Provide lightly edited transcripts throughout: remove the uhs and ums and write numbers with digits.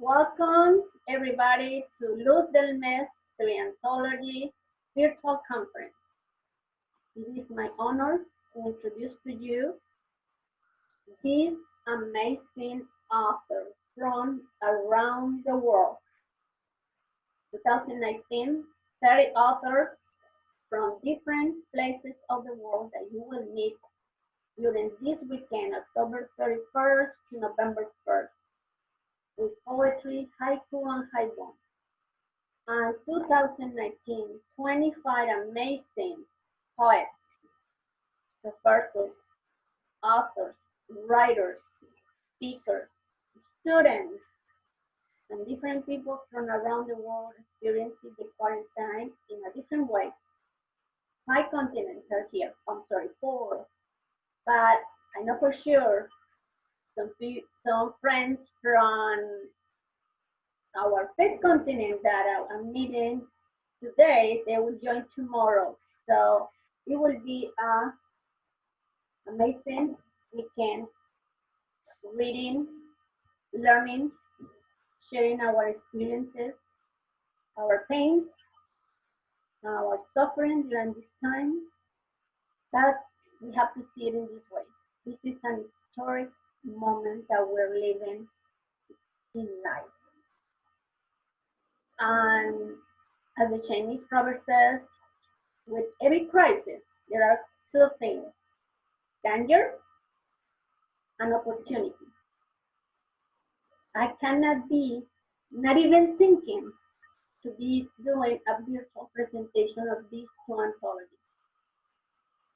Welcome everybody to LuzDelMes Anthology Virtual Conference. It is my honor to introduce to you these amazing authors from around the world. 2019, 30 authors from different places of the world that you will meet during this weekend, October 31st to November 1st, with poetry, haiku, and haibun. And 2019, 25 amazing poets, professors, authors, writers, speakers, students, and different people from around the world experiencing the quarantine in a different way. 5 continents are here. I'm sorry, 4. But I know for sure some friends from our 5th continent that I'm meeting today, they will join tomorrow. So it will be an amazing weekend, reading, learning, sharing our experiences, our pain, our suffering during this time. That we have to see it in this way. This is an historic moment that we're living in life. And as the Chinese proverb says, with every crisis, there are 2 things: danger and opportunity. I cannot be, not even thinking, to be doing a virtual presentation of these 2 anthologies.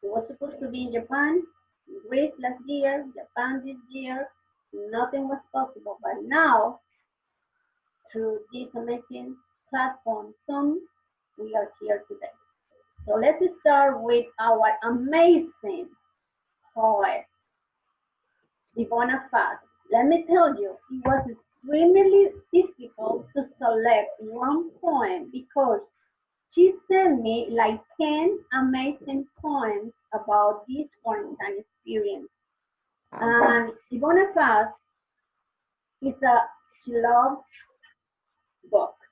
It was supposed to be in Japan, in Greece last year, Japan this year. Nothing was possible, but now, through this amazing platform, Zoom, we are here today. So let's start with our amazing poet, Ivona Faz. Let me tell you, it was extremely difficult to select one poem because she sent me like 10 amazing poems about this quarantine experience. And Ivona Faz she loves books.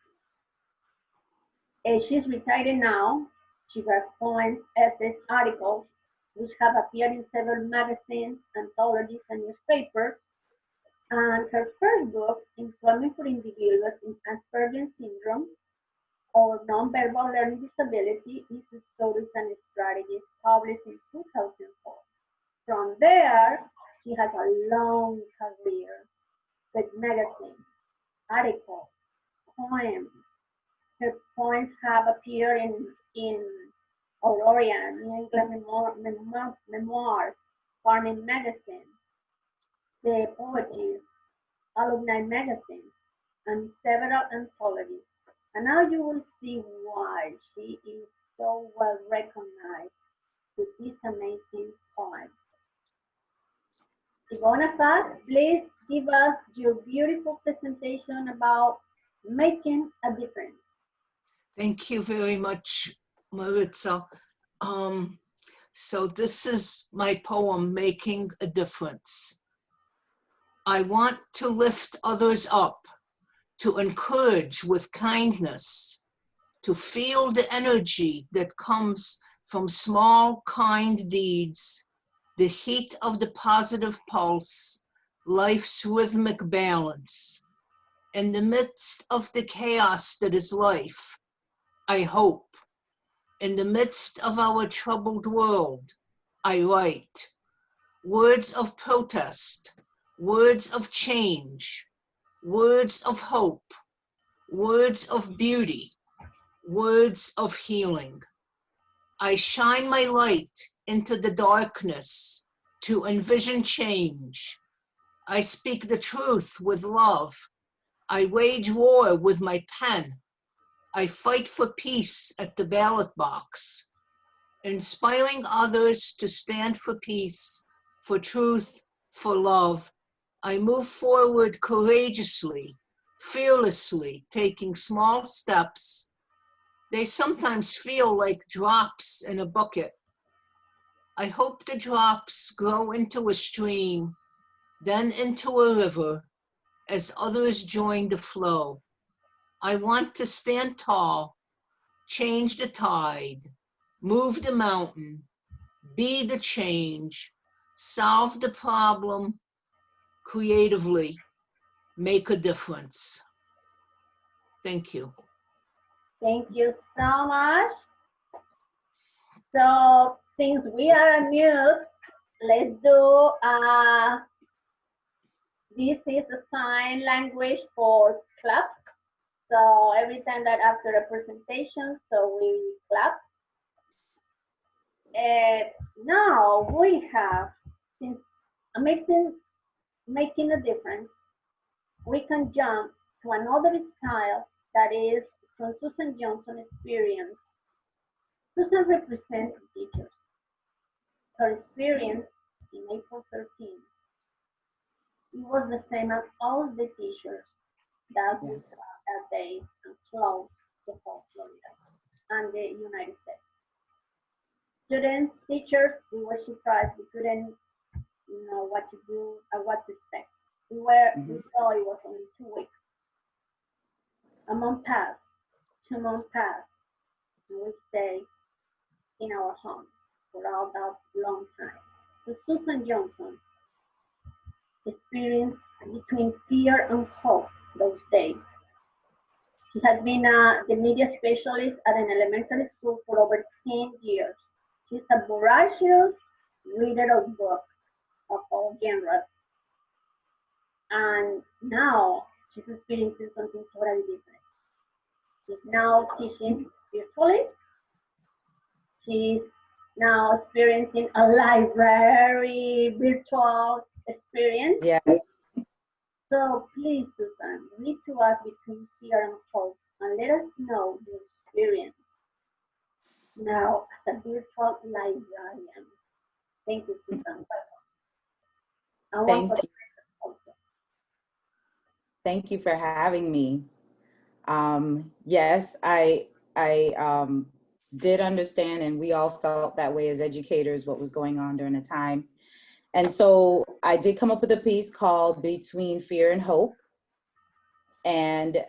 She's retired now. She has poems, essays, articles, which have appeared in several magazines, anthologies, and newspapers. And her first book, Employment for Individuals in Asperger's Syndrome or Nonverbal Learning Disability, is Stories and Strategies, published in 2004. From there, she has a long career with magazines, articles, poems. Her poems have appeared in Aurora, New England Memoirs, Farming Magazine, the Poetry, Alumni Magazine, and several anthologies. And now you will see why she is so well recognized with this amazing poem. Ivona Faz, please give us your beautiful presentation about making a difference. Thank you very much, Maritza. So this is my poem, Making a Difference. I want to lift others up, to encourage with kindness, to feel the energy that comes from small, kind deeds, the heat of the positive pulse, life's rhythmic balance. In the midst of the chaos that is life, I hope. In the midst of our troubled world, I write words of protest, words of change, words of hope, words of beauty, words of healing. I shine my light into the darkness to envision change. I speak the truth with love. I wage war with my pen. I fight for peace at the ballot box, inspiring others to stand for peace, for truth, for love. I move forward courageously, fearlessly, taking small steps. They sometimes feel like drops in a bucket. I hope the drops grow into a stream, then into a river, as others join the flow. I want to stand tall, change the tide, move the mountain, be the change, solve the problem creatively, make a difference. Thank you. Thank you so much. So since we are on mute, let's do this is a sign language for clap. So every time that after a presentation, so we clap. Now we have, since making a difference, we can jump to another style that is from Susan Johnson's experience. Susan represents teachers. Her experience in April 13, it was the same as all the teachers that we saw that day and closed the whole Florida and the United States. Students, teachers, we were surprised. We couldn't know what to do or what to expect. We thought it was only 2 weeks. A month passed, 2 months passed, and we stayed in our home for all that long time. So Susan Johnson experienced between fear and hope those days. She has been the media specialist at an elementary school for over 10 years. She's a voracious reader of books of all genres. And now she's experiencing something totally different. She's now teaching virtually. She's now experiencing a library virtual experience. Yeah. So please, Susan, read to us between fear and hope and let us know your experience now as a virtual librarian. Thank you, Susan. Thank you. Thank you for having me. Yes, I did understand, and we all felt that way as educators, what was going on during the time. And so I did come up with a piece called Between Fear and Hope. And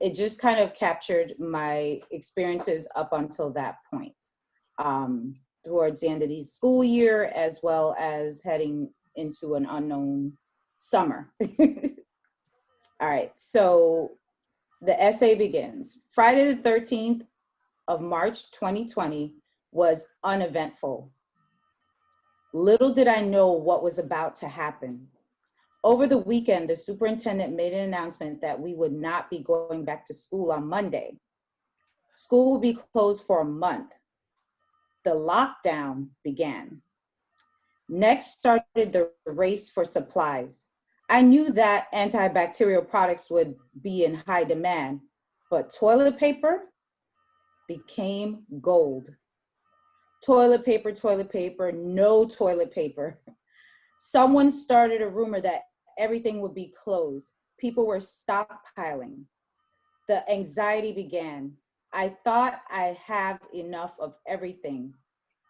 it just kind of captured my experiences up until that point, towards the end of the school year, as well as heading into an unknown summer. All right, so the essay begins. Friday the 13th of March 2020 was uneventful. Little did I know what was about to happen. Over the weekend, the superintendent made an announcement that we would not be going back to school on Monday. School will be closed for a month. The lockdown began. Next started the race for supplies. I knew that antibacterial products would be in high demand, but toilet paper became gold. Toilet paper, no toilet paper. Someone started a rumor that everything would be closed. People were stockpiling. The anxiety began. I thought I have enough of everything,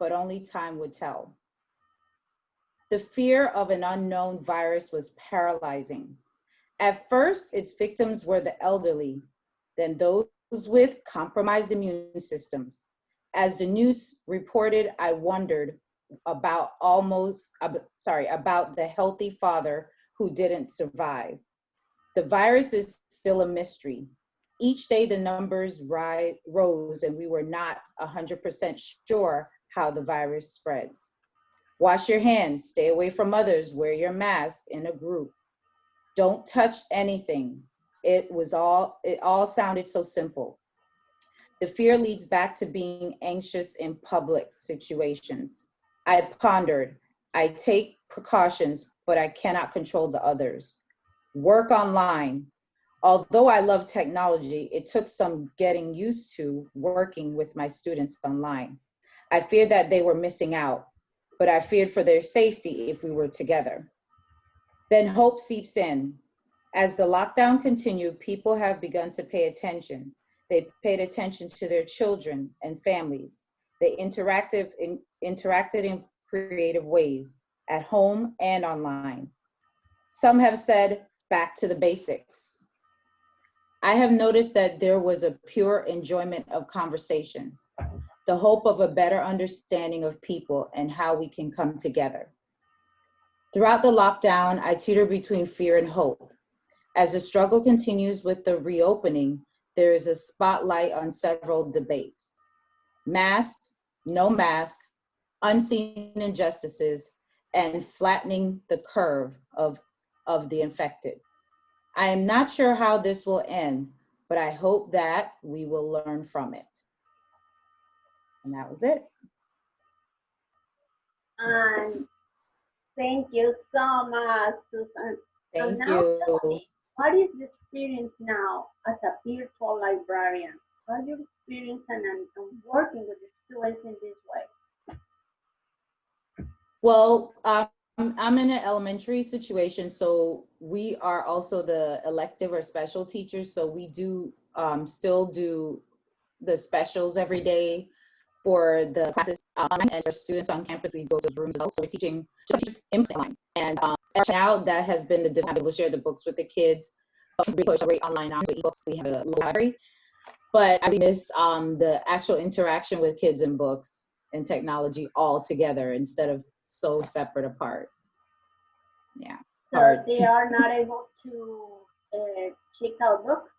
but only time would tell. The fear of an unknown virus was paralyzing. At first, its victims were the elderly, then those with compromised immune systems. As the news reported, I wondered about about the healthy father who didn't survive. The virus is still a mystery. Each day the numbers rose and we were not 100% sure how the virus spreads. Wash your hands, stay away from others, wear your mask in a group. Don't touch anything. It all sounded so simple. The fear leads back to being anxious in public situations. I pondered, I take precautions, but I cannot control the others. Work online. Although I love technology, it took some getting used to working with my students online. I feared that they were missing out, but I feared for their safety if we were together. Then hope seeps in. As the lockdown continued, people have begun to pay attention. They paid attention to their children and families. They interacted in creative ways, at home and online. Some have said, back to the basics. I have noticed that there was a pure enjoyment of conversation, the hope of a better understanding of people and how we can come together. Throughout the lockdown, I teeter between fear and hope. As the struggle continues with the reopening, there is a spotlight on several debates. Mask, no mask, unseen injustices, and flattening the curve of the infected. I am not sure how this will end, but I hope that we will learn from it. And that was it. And thank you so much, Susan. Thank now you. tell me, what is the experience now as a virtual librarian? What are your experience and working with the students in this way? Well, I'm in an elementary situation, so we are also the elective or special teachers. So we do still do the specials every day for the classes online, and for students on campus, we go to those rooms also. So we're teaching just online. And now that has been the difference, able to share the books with the kids. We push right online now with ebooks. We have a little library, but I miss the actual interaction with kids and books and technology all together instead of so separate apart. Yeah. So hard. they are not able to check out books?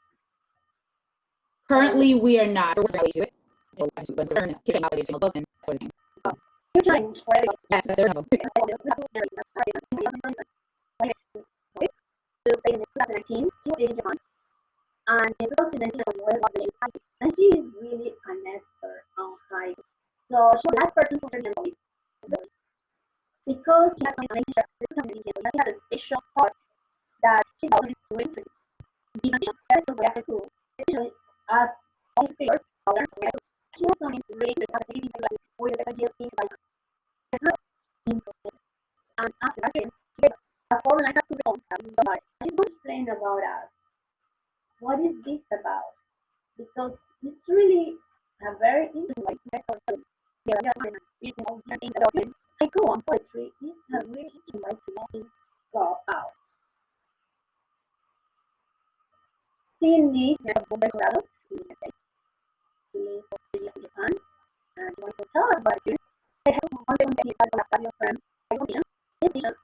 Currently, we are not. We're working to it. But we're kicking out the books and sort of thing. Yes, that's there. And in 2019, and she is really an expert on Haiku. So she was last person to learn Solis because she has a special part that she doesn't do it. Because we have to especially as all figures, she has some great capacity with the GLP and after that, she gave a 4 line to the home. I just want to explain about us. What is this about? Because it's really a very interesting method. Haiku and poetry is a really interesting way to let it go out. Cindy, Colorado, she is from Japan, and you want to tell us about it. I have one thing to about your friend. I don't know. He is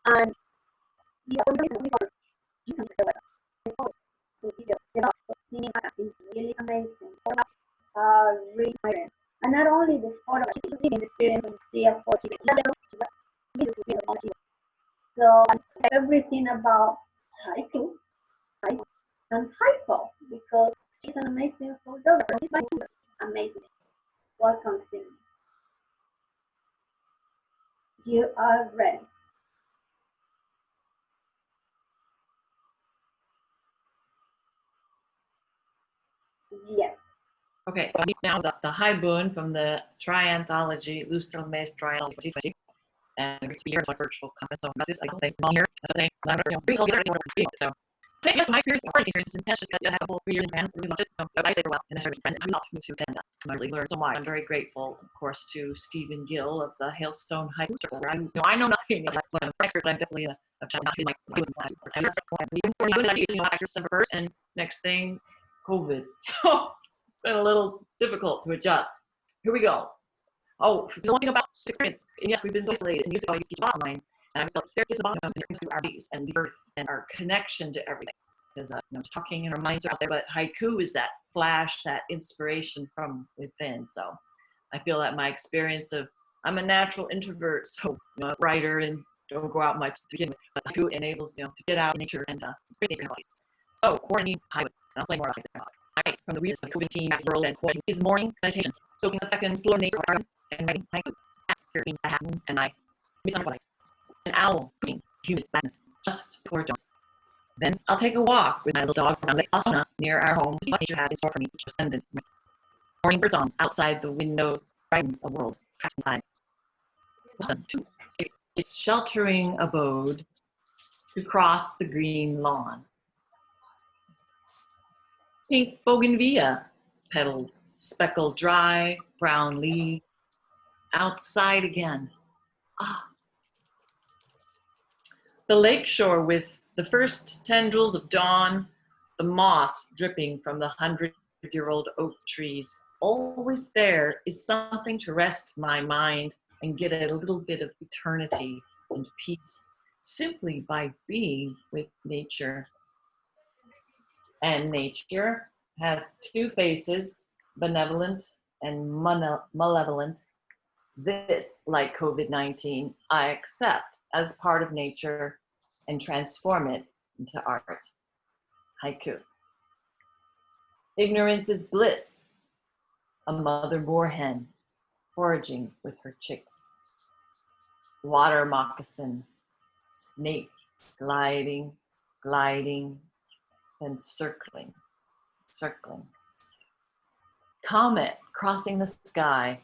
and the other you can tell is really amazing. Really amazing. And not only the photo, but the experience and see a photo. So everything about Haiku and Haipho because she's an amazing photographer. She's amazing. Welcome, Cindy. You are ready. Yes. Okay, so I'm now the Haibun from the tri-anthology, LuzDelMes tri-anthology 2020. And I'm going to be here as my virtual conference. So I don't think I'm on here. So I'm so yes, my experience, my experience is intense. Just I had a couple of years in Japan, really loved it. So I stayed for a while, and I started friends. I'm not to Canada. I really learned so much. I'm very grateful, of course, to Stephen Gill of the Hailstone Haiku Circle. Where I know nothing about I'm an expert, but I'm definitely a not in my and that's December 1st, and next thing, COVID. So it's been a little difficult to adjust. Here we go. Oh, the one thing about this experience, and yes, we've been isolated, and music always keeps online. And I felt very disappointed to our days and the earth and our connection to everything. Because I was talking and our minds are out there, but haiku is that flash, that inspiration from within. So I feel that my experience of, I'm a natural introvert, so a writer and don't go out much to begin with, but haiku enables to get out in nature and experience your bodies. So quarantine haiku, and I'll play more about it. I write from the weirdest COVID-19 world, and quarantine is morning meditation, soaking the second floor nature garden and writing haiku. That's your Haipho, and I meet on an owl hooting humid madness just before dawn. Then I'll take a walk with my little dog around Lake Osana near our home, see what nature has in store for me each ascendant. Morning birds on outside the windows brightens a world trapped inside. Listen to its sheltering abode to cross the green lawn. Pink bougainvillea petals speckle dry brown leaves. Outside again. Ah. The lakeshore with the first tendrils of dawn, the moss dripping from the 100-year-old oak trees. Always there is something to rest my mind and get a little bit of eternity and peace simply by being with nature. And nature has two faces, benevolent and malevolent. This, like COVID-19, I accept as part of nature and transform it into art. Haiku. Ignorance is bliss. A mother boar hen foraging with her chicks. Water moccasin, snake gliding, gliding, and circling, circling. Comet crossing the sky.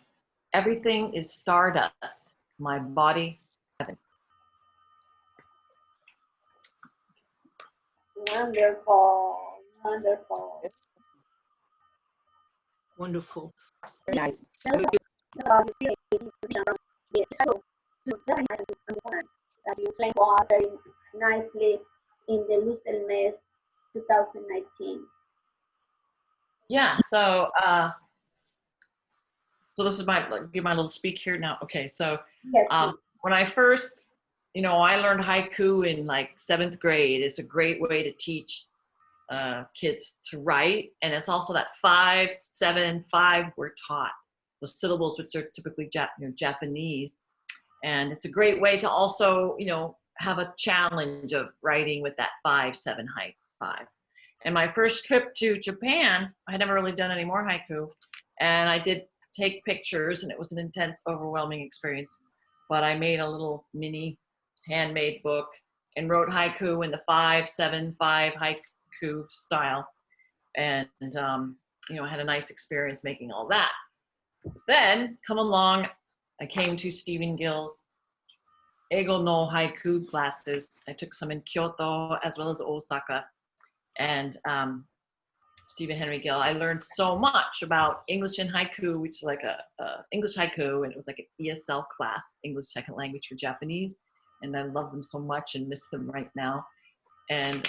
Everything is stardust. My body, heaven. Wonderful, wonderful. Wonderful. Very nice. About the very nice and important that you explained very nicely in the LuzDelMes 2019. Yeah, so this is give my little speak here now. Okay, so Yes, when I first, I learned haiku in like 7th grade. It's a great way to teach kids to write, and it's also that 5, 7, 5 we're taught. Those syllables, which are typically Japanese, and it's a great way to also, have a challenge of writing with that 5, 7 haiku 5. And my first trip to Japan, I had never really done any more haiku, and I did take pictures, and it was an intense, overwhelming experience. But I made a little mini handmade book and wrote haiku in the 5, 7, 5 haiku style, and I had a nice experience making all that. Then come along, I came to Stephen Gill's Eigo no haiku classes. I took some in Kyoto as well as Osaka, and Stephen Henry Gill. I learned so much about English and haiku, which is like a English haiku, and it was like an ESL class, English second language for Japanese, and I love them so much and miss them right now. And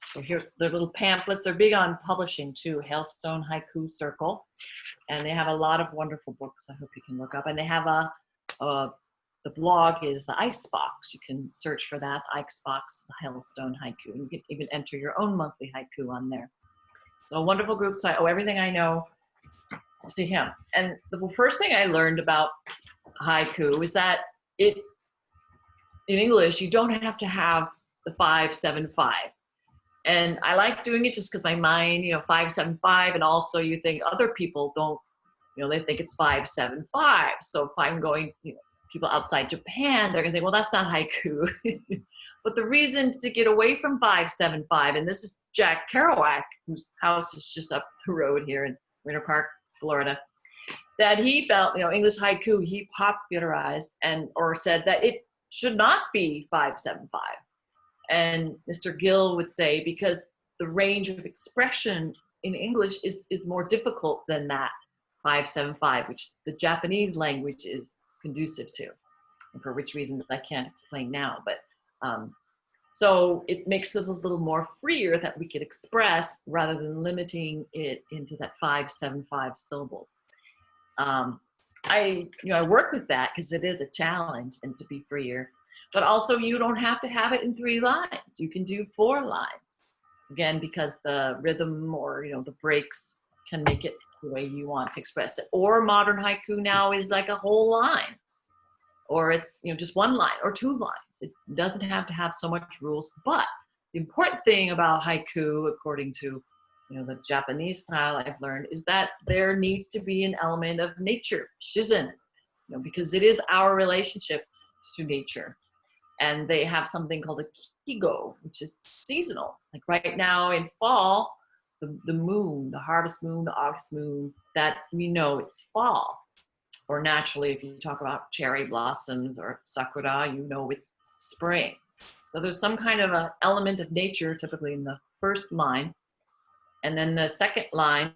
so here, their little pamphlets. They're big on publishing too, Hailstone Haiku Circle, and they have a lot of wonderful books. I hope you can look up. And they have the blog is the Icebox. You can search for that, Icebox, the Hailstone Haiku. And you can even enter your own monthly haiku on there. So a wonderful group. So I owe everything I know to him. And the first thing I learned about haiku is that in English, you don't have to have the 5, 7, 5. And I like doing it just because my mind, 5, 7, 5, and also you think other people don't, they think it's 5, 7, 5. So if I'm going, people outside Japan, they're gonna think, well, that's not haiku. But the reason to get away from 5, 7, 5, and this is Jack Kerouac, whose house is just up the road here in Winter Park, Florida, that he felt, English haiku, he popularized or said that it should not be 5, 7, 5. And Mr. Gill would say, because the range of expression in English is more difficult than that 5, 7, 5, which the Japanese language is conducive to, and for which reasons I can't explain now. But so it makes it a little more freer that we could express rather than limiting it into that 5, 7, 5 syllables. I work with that because it is a challenge and to be freer. But also you don't have to have it in 3 lines. You can do 4 lines. Again, because the rhythm or, the breaks can make it the way you want to express it. Or modern haiku now is like a whole line. Or it's, just 1 line or 2 lines. It doesn't have to have so much rules. But the important thing about haiku, according to, the Japanese style I've learned, is that there needs to be an element of nature, shizen, because it is our relationship to nature. And they have something called a kigo, which is seasonal. Like right now in fall, the moon, the harvest moon, the August moon, that we know it's fall. Or naturally, if you talk about cherry blossoms or sakura, it's spring. So there's some kind of an element of nature typically in the first line. And then the second line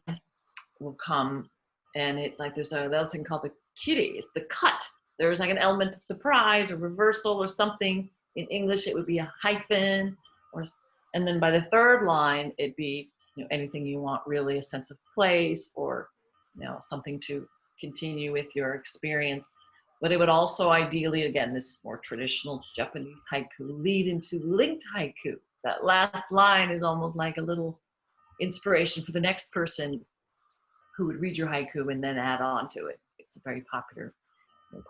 will come And it like there's another thing called the kiri. It's the cut. There's like an element of surprise or reversal or something. In English, it would be a hyphen, and then by the third line, it'd be anything you want, really, a sense of place or something to continue with your experience. But it would also ideally, again, this more traditional Japanese haiku, lead into linked haiku. That last line is almost like a little inspiration for the next person who would read your haiku and then add on to it. It's a very popular.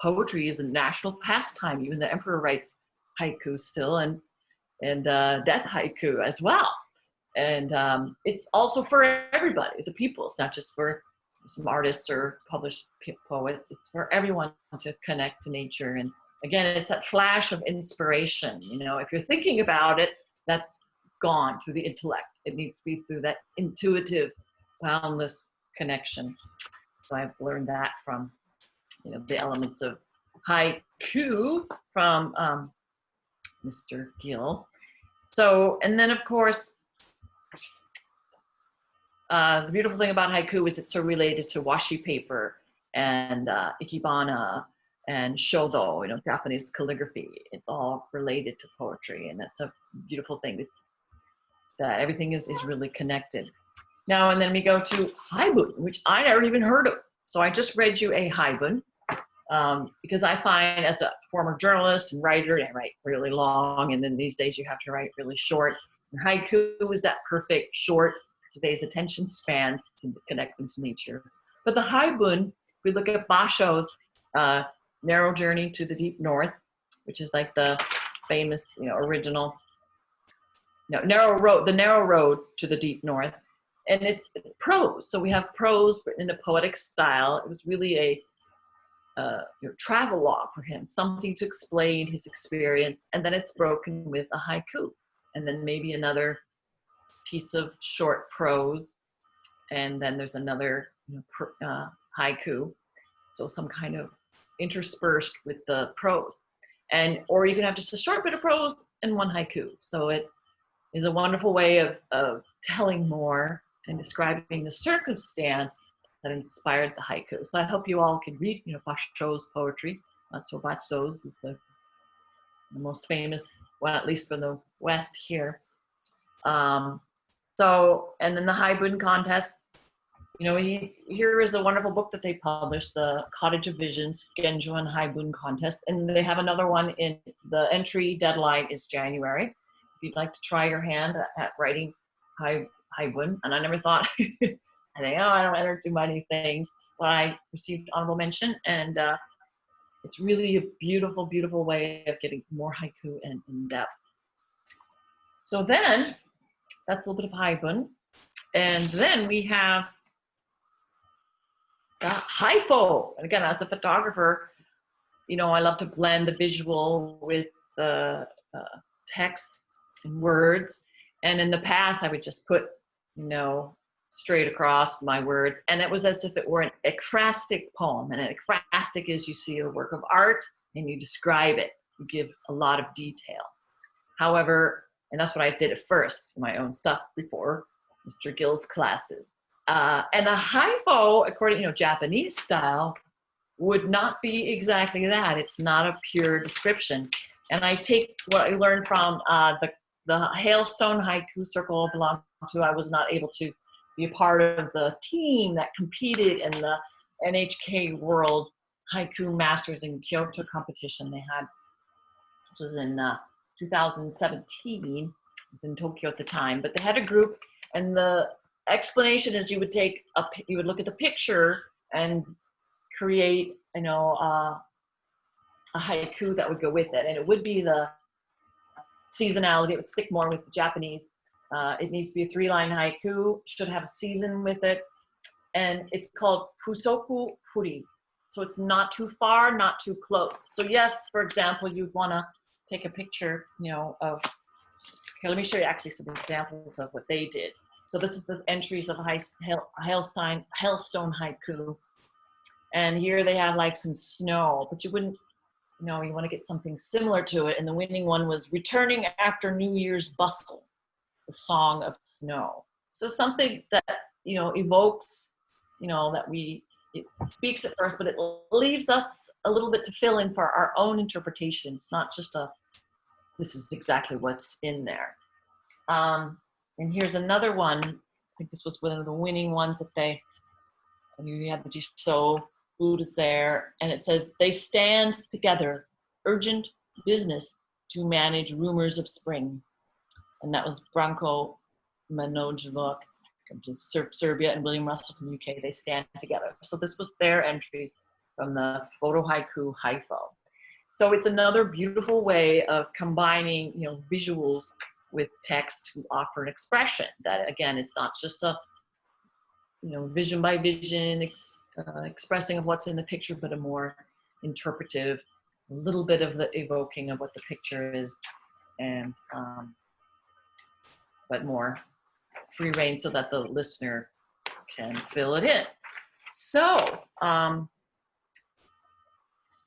Poetry is a national pastime. Even the emperor writes haiku still, and death haiku as well. And it's also for everybody, the people. It's not just for some artists or published poets. It's for everyone to connect to nature. And again, it's that flash of inspiration. If you're thinking about it, that's gone through the intellect. It needs to be through that intuitive, boundless connection. So I've learned that from the elements of haiku from Mr. Gill. So, and then of course, the beautiful thing about haiku is it's so related to washi paper and ikebana and shodo, Japanese calligraphy. It's all related to poetry, and that's a beautiful thing that everything is really connected. Now, and then we go to Haibun, which I never even heard of. So I just read you a Haibun because I find, as a former journalist and writer, I write really long, and then these days you have to write really short. And haiku is that perfect short, today's attention spans to connect them to nature. But the Haibun, we look at Basho's Narrow Journey to the Deep North, which is like the famous, original, narrow road, the narrow road to the deep north. And it's prose. So we have prose written in a poetic style. It was really a travel log for him, something to explain his experience. And then it's broken with a haiku. And then maybe another piece of short prose. And then there's another haiku. So some kind of interspersed with the prose. Or you can have just a short bit of prose and one haiku. So it is a wonderful way of telling more and describing the circumstance that inspired the haiku. So I hope you all can read, Basho's poetry. So Basho's is the most famous one, at least from the West here. And then the Haibun contest, here is the wonderful book that they published, the Cottage of Visions, Genjo and Haibun contest. And they have another one the entry deadline is January. If you'd like to try your hand at writing Haibun, and I never thought, I think, I don't ever do many things, but I received honorable mention, and it's really a beautiful, beautiful way of getting more haiku and in depth. So then, that's a little bit of Haibun, and then we have Haipho. And again, as a photographer, I love to blend the visual with the text and words. And in the past, I would just put, straight across my words. And it was as if it were an ekphrastic poem. And an ekphrastic is you see a work of art and you describe it. You give a lot of detail. However, and that's what I did at first, my own stuff before Mr. Gill's classes. And a Haipho, according Japanese style, would not be exactly that. It's not a pure description. And I take what I learned from the Hailstone Haiku Circle I belong to. I was not able to be a part of the team that competed in the NHK World Haiku Masters in Kyoto competition they had. This was in 2017. I was in Tokyo at the time, but they had a group, and the explanation is you would look at the picture and create, a haiku that would go with it, and it would be the seasonality. It would stick more with the Japanese. It needs to be a 3-line haiku, should have a season with it, and it's called Fusoku Furi. So it's not too far, not too close. So yes, for example, you'd want to take a picture, of, here, let me show you actually some examples of what they did. So this is the entries of Hailstone haiku. And here they have like some snow, but you wouldn't, you want to get something similar to it. And the winning one was Returning After New Year's Bustle, the Song of Snow. So something that, evokes, that we it speaks at first, but it leaves us a little bit to fill in for our own interpretation. It's not just this is exactly what's in there. And here's another one. I think this was one of the winning ones that you have the Jisho, food is there, and it says, they stand together, urgent business to manage rumors of spring. And that was Branko Manojevuk from Serbia and William Russell from UK. They stand together. So this was their entries from the photo haiku Haipho. So it's another beautiful way of combining, visuals with text to offer an expression that, again, it's not just a, vision by vision expressing of what's in the picture, but a more interpretive, a little bit of the evoking of what the picture is, and but more free reign so that the listener can fill it in. So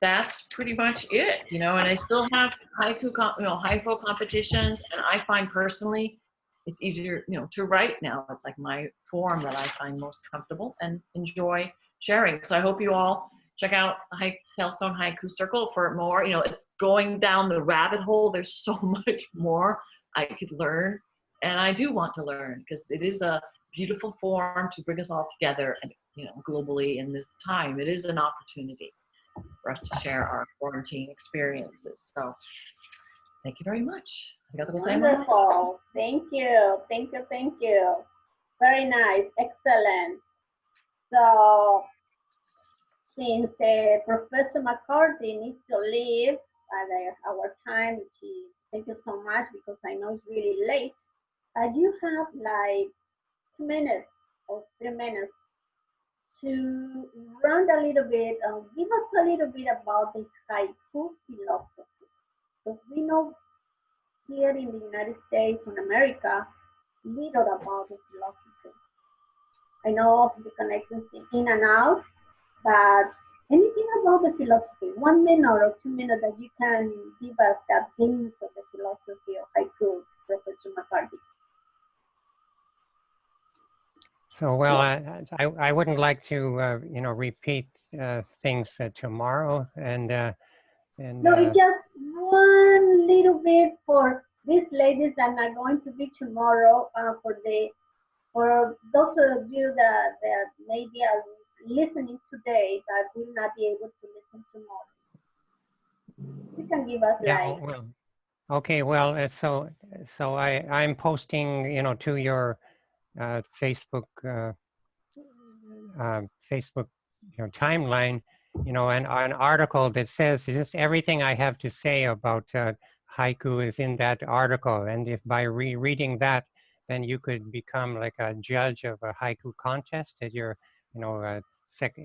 that's pretty much it, and I still have haiku, Haipho competitions, and I find personally it's easier, to write now. It's like my form that I find most comfortable and enjoy sharing. So I hope you all check out the Hailstone Haiku Circle for more. It's going down the rabbit hole. There's so much more I could learn, and I do want to learn because it is a beautiful form to bring us all together, and globally in this time, it is an opportunity for us to share our quarantine experiences. So thank you very much. Wonderful. Thank you. Thank you. Thank you. Very nice. Excellent. So since Professor McCarthy needs to leave at our time, thank you so much, because I know it's really late. You have like 2 minutes or 3 minutes to run a little bit, give us a little bit about the haiku philosophy. Because we know here in the United States, in America, little about the philosophy. I know the connections in and out, but anything about the philosophy, 1 minute or 2 minutes that you can give us that glimpse of the philosophy of haiku, Professor McCarthy. So, well, I wouldn't like to, repeat things tomorrow, and no, it's just one little bit for these ladies that are going to be tomorrow. For those of you that maybe are listening today but will not be able to listen tomorrow, you can give us like. Well, okay. Well, so I'm posting, to your Facebook timeline, an article that says just everything I have to say about haiku is in that article. And if by reading that, then you could become like a judge of a haiku contest at your,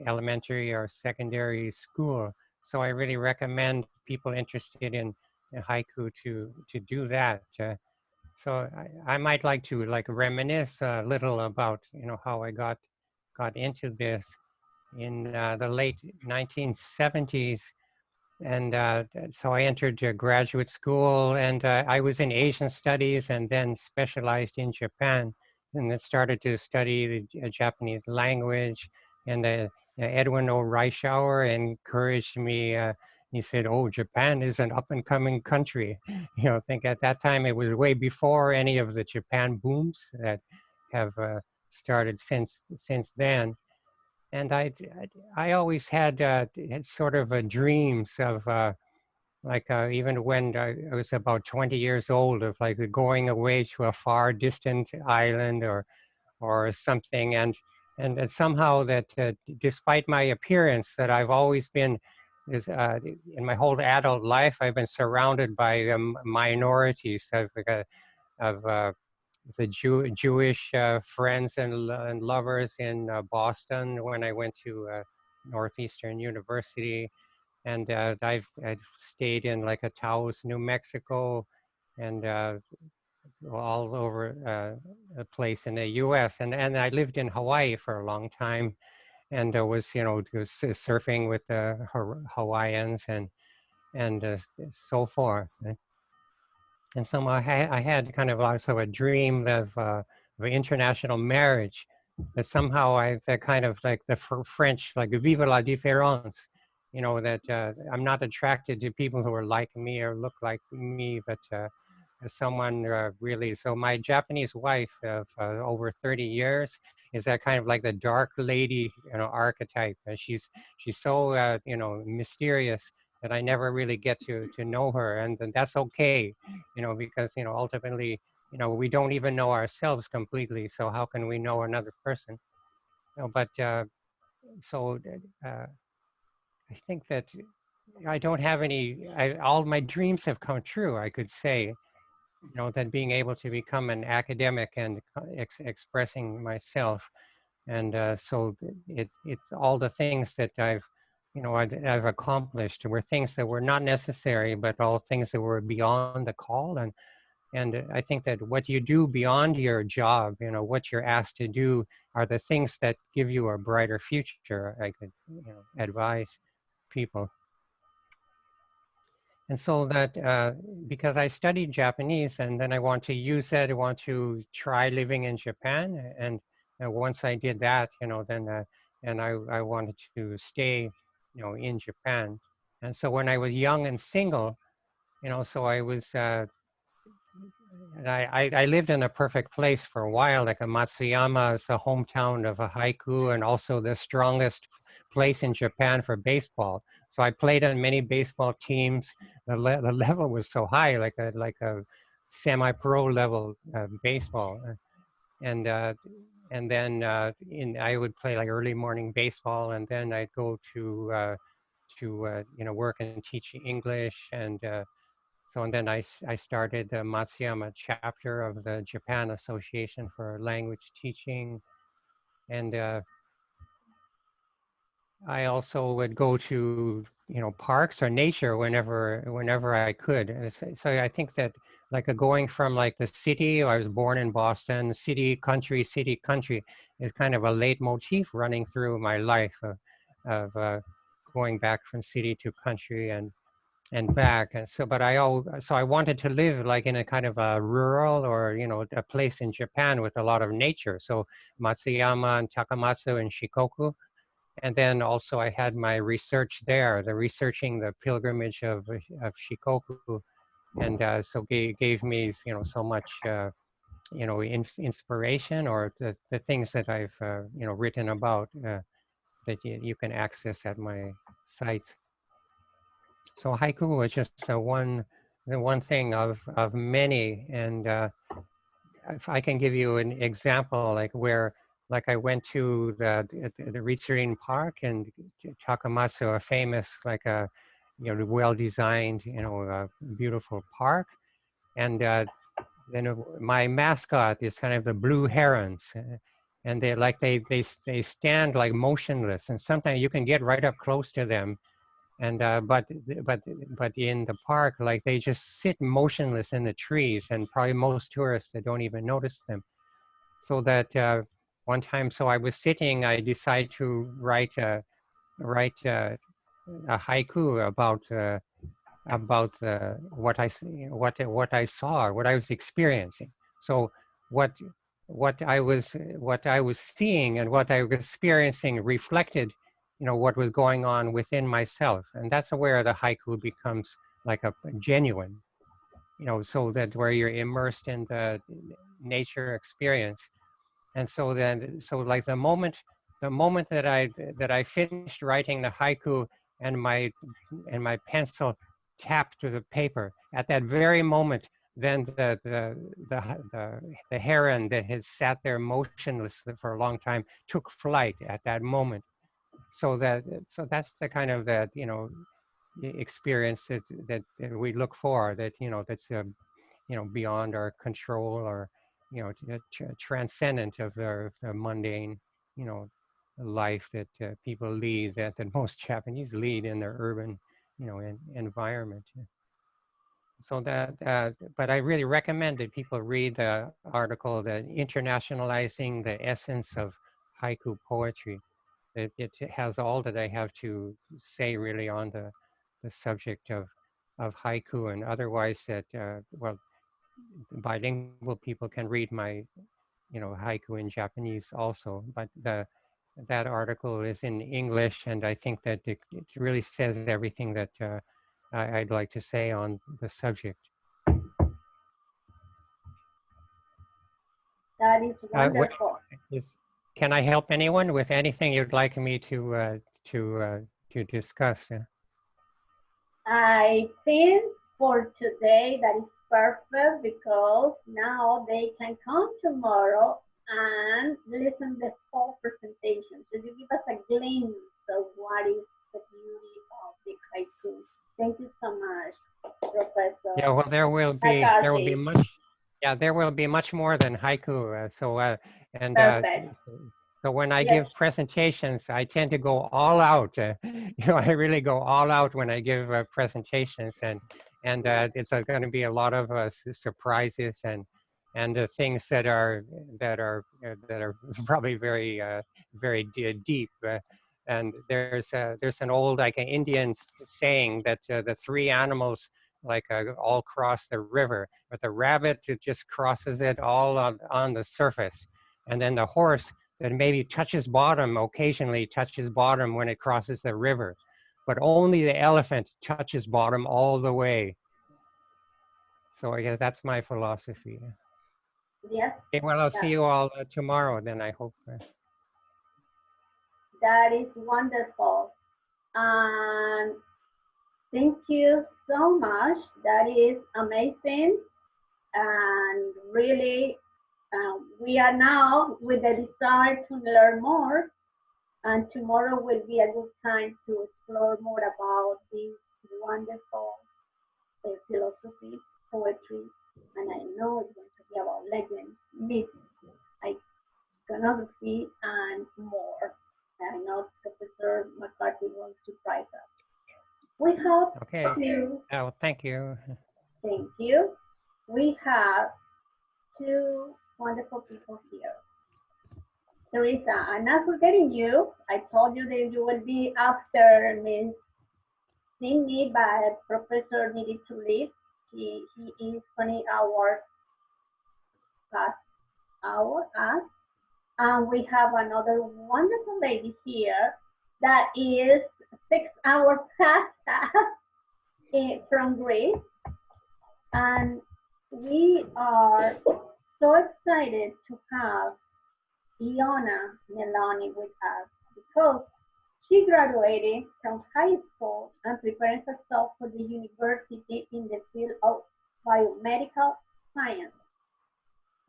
elementary or secondary school. So I really recommend people interested in haiku to do that. So I might like to reminisce a little about how I got into this in the late 1970s, and so I entered graduate school, and I was in Asian studies, and then specialized in Japan, and then started to study the Japanese language. And Edwin O. Reischauer encouraged me. He said, "Oh, Japan is an up-and-coming country." I think at that time it was way before any of the Japan booms that have started since then. And I always had sort of dreams of even when I was about 20 years old, of like going away to a far distant island or something, and somehow that despite my appearance, that I've always been in my whole adult life, I've been surrounded by minorities of the Jewish friends and lovers in Boston when I went to Northeastern University, and I've stayed in like Taos, New Mexico, and all over a place in the U.S. and I lived in Hawaii for a long time, and was surfing with the Hawaiians and so forth. And so I had kind of also a dream of international marriage that somehow they're kind of like the French, like vive la différence, you know, that I'm not attracted to people who are like me or look like me, but someone really, so my Japanese wife of over 30 years is that kind of like the dark lady, you know, archetype. She's so, you know, mysterious that I never really get to know her. And that's okay, you know, because, you know, ultimately, you know, we don't even know ourselves completely. So how can we know another person? You know, but so I think that I don't have any, all my dreams have come true, I could say, you know, that being able to become an academic and expressing myself. And so it's all the things that you know, I've accomplished were things that were not necessary, but all things that were beyond the call. And I think that what you do beyond your job, you know, what you're asked to do are the things that give you a brighter future, I could, you know, advise people. And so that, because I studied Japanese and then I want to use that, I want to try living in Japan. And once I did that, you know, then, and I wanted to stay, you know, in Japan. And so when I was young and single, you know, so I was, and I lived in a perfect place for a while, like a Matsuyama is the hometown of a haiku and also the strongest place in Japan for baseball. So I played on many baseball teams. The level was so high, like a semi-pro level baseball. And and then I would play like early morning baseball, and then I'd go to you know, work and teach English and so, and then I started the Matsuyama chapter of the Japan Association for Language Teaching. And I also would go to, you know, parks or nature whenever I could. And so I think that like going from like the city, I was born in Boston, city, country, is kind of a leitmotif running through my life of going back from city to country and back. And so, but so I wanted to live like in a kind of a rural or, you know, a place in Japan with a lot of nature. So Matsuyama and Takamatsu and Shikoku. And then also I had my research there, researching the pilgrimage of Shikoku. And so gave me, you know, so much, you know, inspiration or the things that I've, you know, written about that you can access at my sites. So haiku was just the one thing of many. And if I can give you an example, like where, like I went to the Ritsurin Park and Takamatsu, a famous, like a, you know, well-designed, you know, beautiful park. And then my mascot is kind of the blue herons. And they stand like motionless, and sometimes you can get right up close to them, and but in the park, like they just sit motionless in the trees, and probably most tourists, they don't even notice them. So that one time, so I was sitting, I decided to write a haiku about what I saw, what I was experiencing. So what what I was seeing and what I was experiencing reflected, you know, what was going on within myself, and that's where the haiku becomes like a genuine, you know, so that where you're immersed in the nature experience. And so then, so like the moment that I finished writing the haiku and my pencil tapped to the paper, at that very moment, then the heron that had sat there motionless for a long time took flight at that moment. So that's the kind of that, you know, experience that we look for, that, you know, that's you know, beyond our control, or, you know, transcendent of the mundane, you know, life that people lead, that most Japanese lead in their urban, you know, environment. So that, but I really recommend that people read the article, the Internationalizing the Essence of Haiku Poetry. It has all that I have to say really on the subject of haiku. And otherwise that, well, bilingual people can read you know, haiku in Japanese also, but that article is in English, and I think that it really says everything that I'd like to say on the subject. That is wonderful. Can I help anyone with anything you'd like me to discuss? I think for today that is perfect because now they can come tomorrow and listen the full presentation. So you give us a glimpse of what is the beauty of the haiku. Thank you so much, Professor. Yeah, well, there will be much. Yeah, there will be much more than haiku. So when I give presentations, I tend to go all out. You know, I really go all out when I give presentations, and it's going to be a lot of surprises and things that are probably very deep. And there's an old like an Indian saying that the three animals like all cross the river, but the rabbit it just crosses it all on the surface, and then the horse that maybe touches bottom occasionally touches bottom when it crosses the river, but only the elephant touches bottom all the way. So I guess that's my philosophy. Yes. Okay, well, I'll see you all tomorrow then, I hope. That is wonderful. And thank you so much. That is amazing. And really, we are now with the desire to learn more. And tomorrow will be a good time to explore more about this wonderful philosophy, poetry, and I know it's going to be about legends, myths, iconography, and more. I know Professor McCarthy wants to surprise us. We have two. Oh, thank you. Thank you. We have two wonderful people here. Teresa, I'm not forgetting you. I told you that you will be after Miss Cindy, but Professor needed to leave. He is 20 hours past us. And we have another wonderful lady here that is 6 hours past us from Greece. And we are so excited to have Iona Meloni with us because she graduated from high school and preparing herself for the university in the field of biomedical science.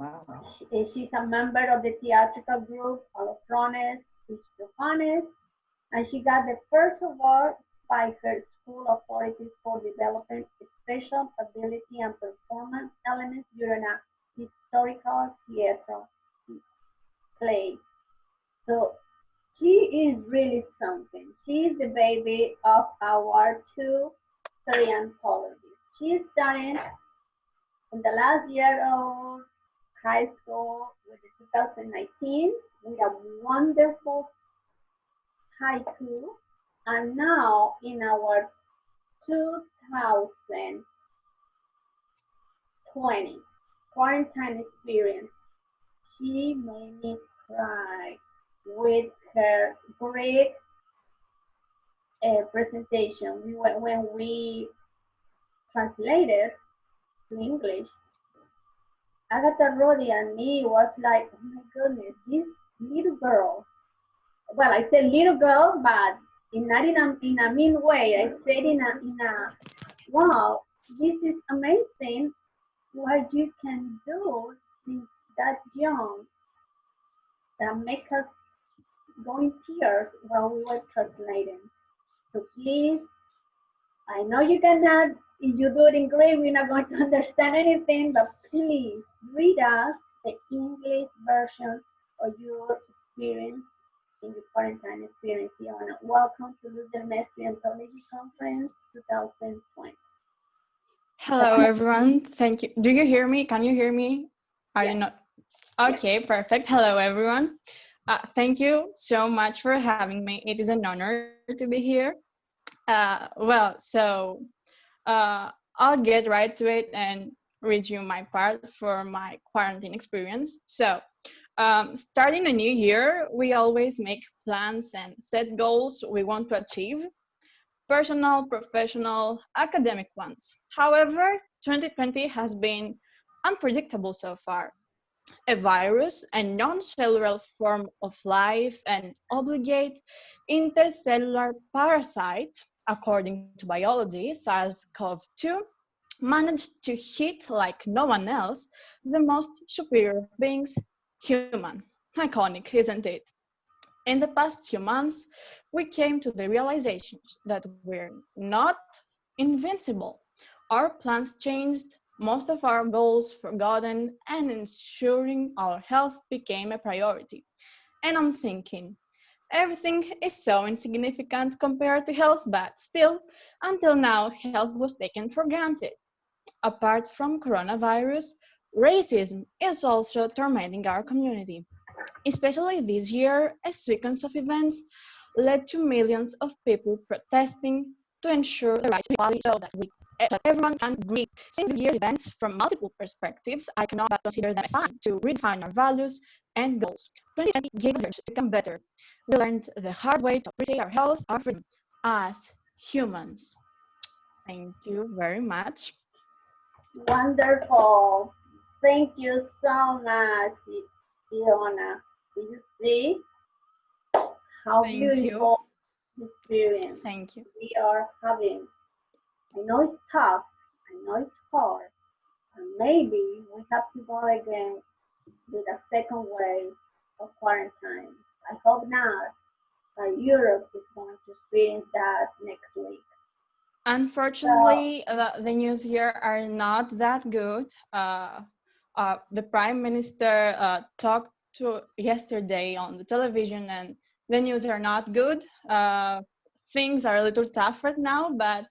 Wow. She's a member of the theatrical group Alofrones Johannes, and she got the first award by her school authorities for developing special ability and performance elements during a historical theater play. So she is really something. She is the baby of our two paleontologists. She is studying in the last year of high school with the 2019 with a wonderful haiku, and now in our 2020 quarantine experience, she made me cry with her Greek presentation. When we translated to English, Agatha Rodi and me was like, oh my goodness, this little girl. Well, I said little girl, but not in a mean way. I said in a wow, this is amazing what you can do since that young. That make us go in tears while we were translating. So please, I know you cannot, if you do it in Greek, we're not going to understand anything, but please read us the English version of your experience in your quarantine experience. Iona, welcome to LuzDelMes Anthology Conference 2020. Hello, everyone. Thank you. Do you hear me? Can you hear me? Are you not? Okay, perfect. Hello, everyone. Thank you so much for having me. It is an honor to be here. I'll get right to it and read you my part for my quarantine experience. So Starting a new year, we always make plans and set goals we want to achieve, personal, professional, academic ones. However, 2020 has been unpredictable so far. A virus, a non-cellular form of life, an obligate intercellular parasite, according to biology, SARS-CoV-2, managed to hit like no one else the most superior of beings, human. Iconic, isn't it? In the past few months, we came to the realizations that we're not invincible. Our plans changed, most of our goals forgotten, and ensuring our health became a priority. And I'm thinking, everything is so insignificant compared to health, but still, until now, health was taken for granted. Apart from coronavirus, racism is also tormenting our community. Especially this year, a sequence of events led to millions of people protesting to ensure the rights of equality so that everyone can breathe. Seeing this year's events from multiple perspectives, I cannot but consider them a sign to redefine our values and goals. 2020 gave us to become better. We learned the hard way to appreciate our health, our freedom as humans. Thank you very much. Wonderful. Thank you so much, Fiona. Did you see how Thank beautiful experience Thank you. we are having? I know it's tough. I know it's hard. And maybe we have to go again with a second wave of quarantine. I hope not. Europe is going to experience that next week. Unfortunately, the news here are not that good. The Prime Minister talked to yesterday on the television, and the news are not good. Things are a little tough right now, but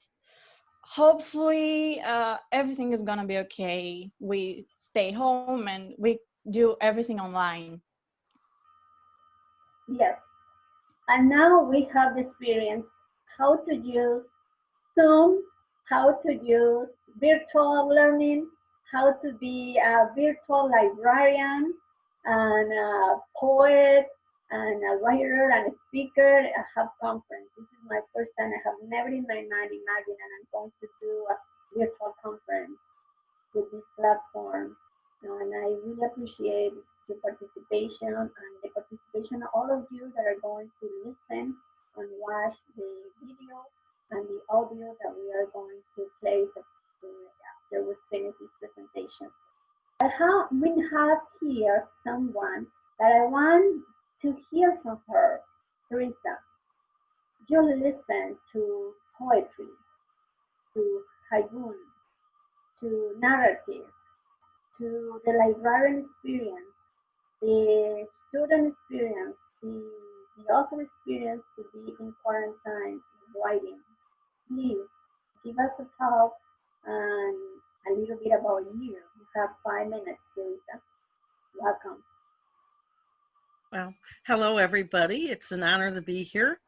hopefully everything is gonna be okay. We stay home and we do everything online. Yes. And now we have the experience how to use Zoom, how to use virtual learning, how to be a virtual librarian and a poet and a writer and a speaker at a hub conference. This is my first time. I have never in my mind imagined that I'm going to do a virtual conference with this platform. And I really appreciate your participation and the participation of all of you that are going to listen and watch the video and the audio that we are going to play after we finish this presentation. We have here someone that I want to hear from her. Teresa, you listen to poetry, to Haibun, to narrative, to the librarian experience, the student experience, the author experience to be in quarantine writing. Please give us a talk and a little bit about you. You have 5 minutes, Teresa. Welcome. Well, hello everybody. It's an honor to be here.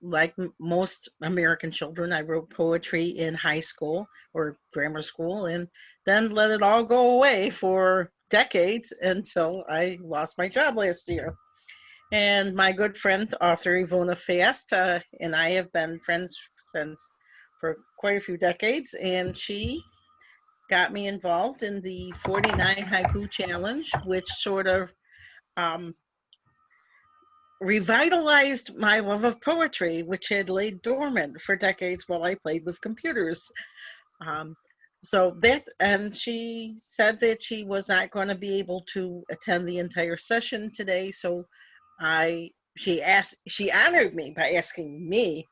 Like most American children, I wrote poetry in high school or grammar school and then let it all go away for decades until I lost my job last year. And my good friend, author Ivona Fast, and I have been friends for quite a few decades, and she got me involved in the 49 Haiku Challenge, which sort of revitalized my love of poetry, which had laid dormant for decades while I played with computers. And she said that she was not going to be able to attend the entire session today, so she honored me by asking me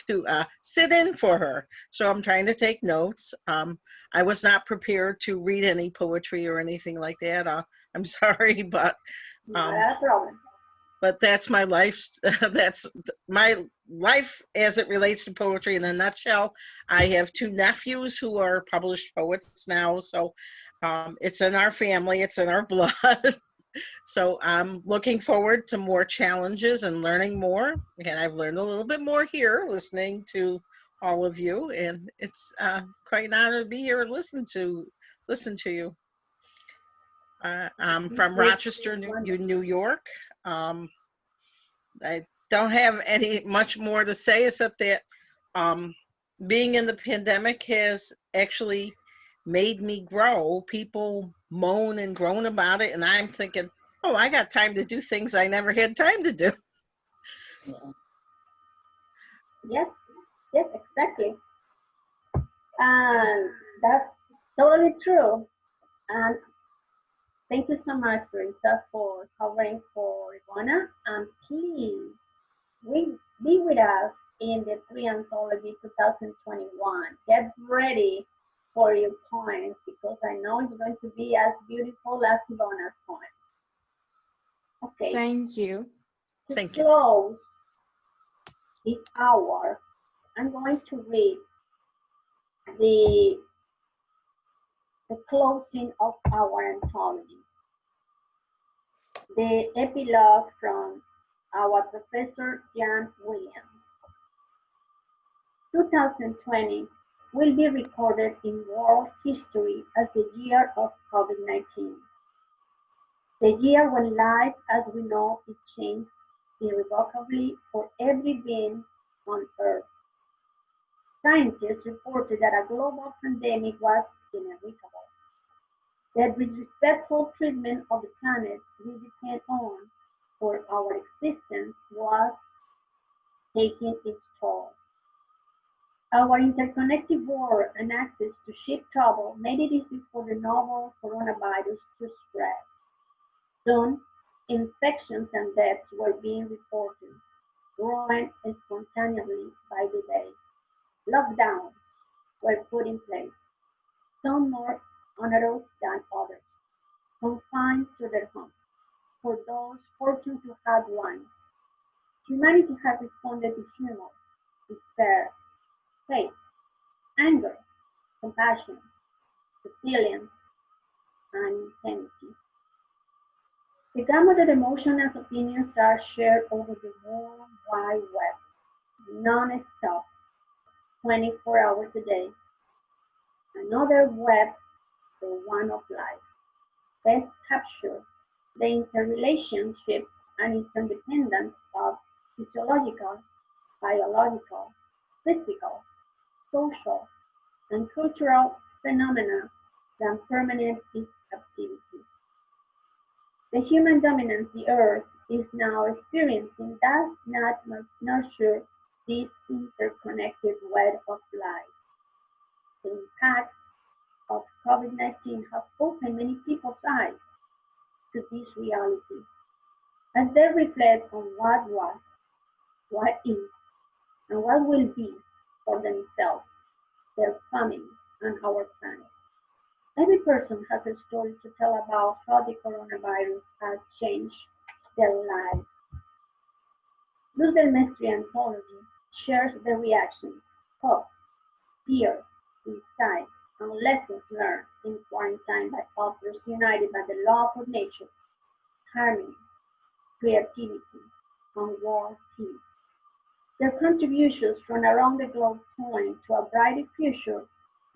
to sit in for her. So I'm trying to take notes. I was not prepared to read any poetry or anything like that. I'm sorry, but Not a problem. but that's my life. That's my life as it relates to poetry in a nutshell. I have 2 nephews who are published poets now, so it's in our family, it's in our blood. So I'm looking forward to more challenges and learning more. And I've learned a little bit more here listening to all of you, and it's quite an honor to be here and listen to you. I'm from Rochester, New York. I don't have any much more to say except that being in the pandemic has actually made me grow. People moan and groan about it, and I'm thinking, oh, I got time to do things I never had time to do. Yes, yes, exactly. And that's totally true. And thank you so much, Maritza, for covering for Ivana. And please be with us in the Tree Anthology 2021. Get ready for your poems because I know it's going to be as beautiful as Ivana's poem. Okay. Thank you. To close this hour, I'm going to read the closing of our anthology. The epilogue from our Professor Jan Williams. 2020 will be recorded in world history as the year of COVID-19. The year when life as we know it changed irrevocably for every being on Earth. Scientists reported that a global pandemic was inevitable. That respectful treatment of the planet we depend on for our existence was taking its toll. Our interconnected world and access to ship travel made it easy for the novel coronavirus to spread. Soon, infections and deaths were being reported, growing spontaneously by the day. Lockdowns were put in place, some more onerous than others, confined to their homes. For those fortunate to have one, humanity has responded to humor, despair, faith, anger, compassion, resilience, and intensity. The gamut of emotions and opinions are shared over the World Wide Web, non-stop, 24 hours a day. Another web, the one of life, best captures the interrelationship and interdependence of physiological, biological, physical, social, and cultural phenomena than permanent activity. The human dominance the Earth is now experiencing does not nurture this interconnected web of life. The impact of COVID-19 has opened many people's eyes to this reality as they reflect on what was, what is, and what will be for themselves, their families, and our planet. Every person has a story to tell about how the coronavirus has changed their lives. LuzDelMes Anthology shares the reactions, hope, fear, insight, and lessons learned in quarantine by authors united by the love of nature, harmony, creativity, and world peace. Their contributions from around the globe point to a brighter future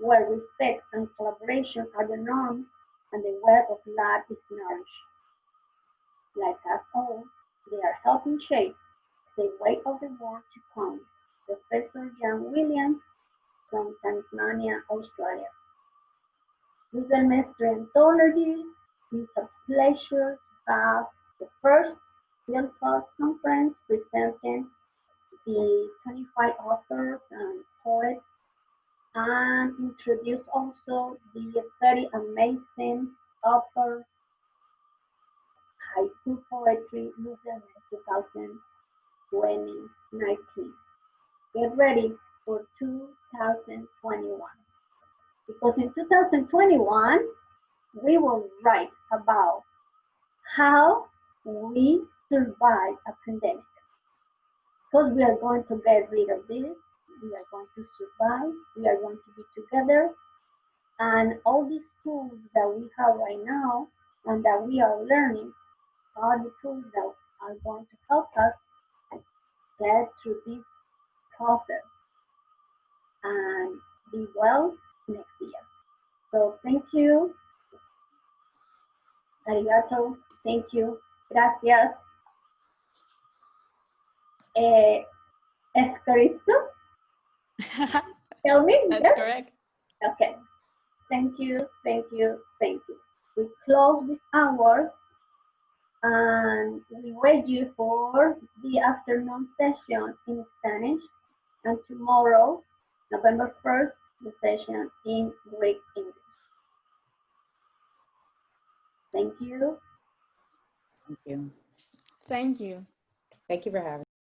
where respect and collaboration are the norm and the web of life is nourished. Like us all, they are helping shape the way of the world to come. Professor Jan Williams from Tasmania, Australia. LuzDelMes Anthology is a pleasure to have the first Field Thought Conference presenting the 25 authors and poets and introduce also the 30 amazing authors, Haiku Poetry, LuzDelMes 2019. Get ready for 2021. Because in 2021, we will write about how we survive a pandemic. Because we are going to get rid of this, we are going to survive, we are going to be together, and all these tools that we have right now and that we are learning are the tools that are going to help us get through this process and be well next year. So thank you. Arigato. Thank you. Gracias. ¿Es correcto? Tell me. That's Yes? correct. Okay. Thank you, thank you, thank you. We close this hour and we wait you for the afternoon session in Spanish, and tomorrow, November 1st, the session in Greek English. Thank you. Thank you. Thank you. Thank you for having me.